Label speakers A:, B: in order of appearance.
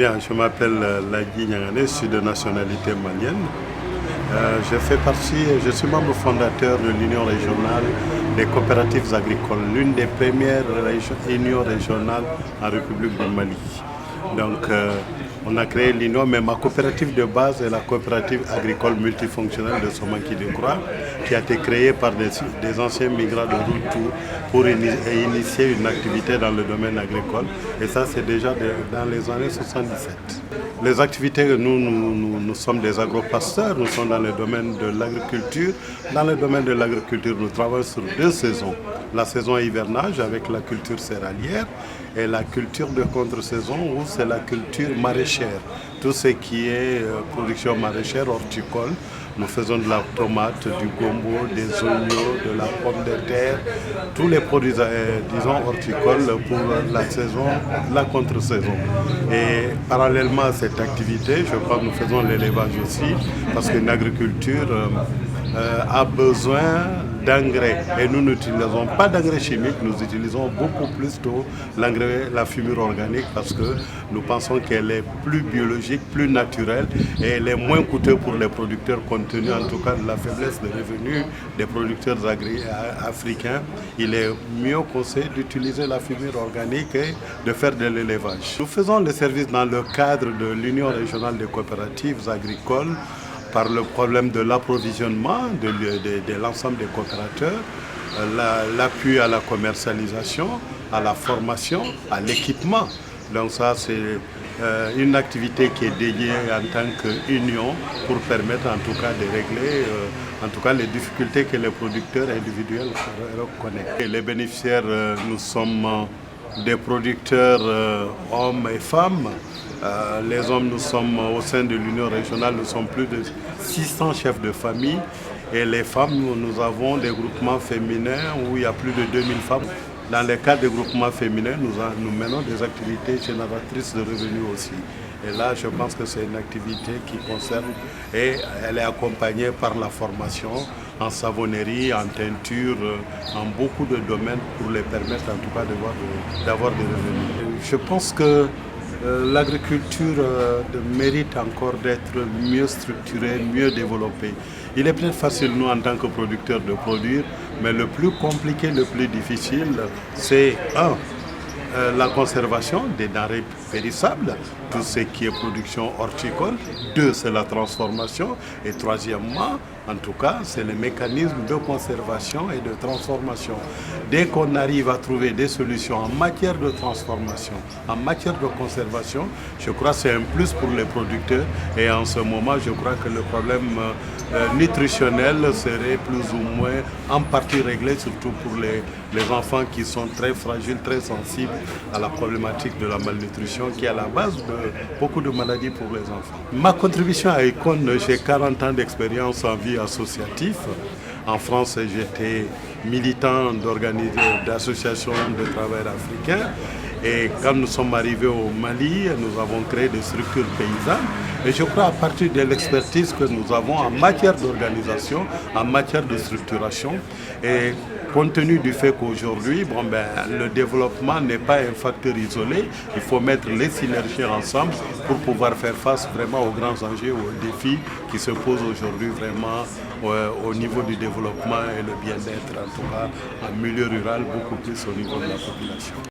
A: Bien, je m'appelle Lagui Nyangane, je suis de nationalité malienne. Je suis membre fondateur de l'Union régionale des coopératives agricoles, l'une des premières unions régionales en République du Mali. Donc, on a créé l'union, mais ma coopérative de base est la coopérative agricole multifonctionnelle de Somanki de Croix, qui a été créée par des anciens migrants de Routou pour initier une activité dans le domaine agricole. Et ça, c'est déjà dans les années 77. Les activités, nous sommes des agropasteurs, nous sommes dans le domaine de l'agriculture. Dans le domaine de l'agriculture, nous travaillons sur 2 saisons. La saison hivernage avec la culture céréalière et la culture de contre-saison où c'est la culture maraîchère. Tout ce qui est production maraîchère, horticole. Nous faisons de la tomate, du gombo, des oignons, de la pomme de terre, tous les produits, horticoles pour la saison, la contre-saison. Et parallèlement à cette activité, je crois que nous faisons l'élevage aussi, parce qu'une agriculture a besoin d'engrais. Et nous n'utilisons pas d'engrais chimiques, nous utilisons beaucoup plus l'engrais, la fumure organique, parce que nous pensons qu'elle est plus biologique, plus naturelle et elle est moins coûteuse pour les producteurs compte tenu en tout cas de la faiblesse des revenus des producteurs africains. Il est mieux conseillé d'utiliser la fumure organique et de faire de l'élevage. Nous faisons le service dans le cadre de l'Union régionale des coopératives agricoles par le problème de l'approvisionnement de l'ensemble des coopérateurs, l'appui à la commercialisation, à la formation, à l'équipement. Donc ça, c'est une activité qui est dédiée en tant qu'union pour permettre en tout cas de régler les difficultés que les producteurs individuels connaissent. Et les bénéficiaires, nous sommes des producteurs hommes et femmes. Les hommes, nous sommes au sein de l'Union régionale, nous sommes plus de 600 chefs de famille. Et les femmes, nous avons des groupements féminins où il y a plus de 2000 femmes. Dans le cadre des groupements féminins, nous menons des activités génératrices de revenus aussi. Et là, je pense que c'est une activité qui concerne et elle est accompagnée par la formation en savonnerie, en teinture, en beaucoup de domaines pour les permettre en tout cas d'avoir des revenus. Je pense que l'agriculture mérite encore d'être mieux structurée, mieux développée. Il est peut-être facile, nous, en tant que producteurs, de produire, mais le plus compliqué, le plus difficile, c'est la conservation des denrées périssables, tout ce qui est production horticole. 2, c'est la transformation. Et troisièmement, en tout cas, c'est le mécanisme de conservation et de transformation. Dès qu'on arrive à trouver des solutions en matière de transformation, en matière de conservation, je crois que c'est un plus pour les producteurs. Et en ce moment, je crois que le problème nutritionnel serait plus ou moins en partie réglé, surtout pour les enfants qui sont très fragiles, très sensibles à la problématique de la malnutrition qui est à la base de beaucoup de maladies pour les enfants. Ma contribution à Econ, j'ai 40 ans d'expérience en vie associative. En France, j'étais militant d'associations de travailleurs africains. Et quand nous sommes arrivés au Mali, nous avons créé des structures paysannes. Et je crois à partir de l'expertise que nous avons en matière d'organisation, en matière de structuration, et compte tenu du fait qu'aujourd'hui, le développement n'est pas un facteur isolé, il faut mettre les synergies ensemble pour pouvoir faire face vraiment aux grands enjeux, aux défis qui se posent aujourd'hui vraiment au niveau du développement et le bien-être, en tout cas en milieu rural, beaucoup plus au niveau de la population.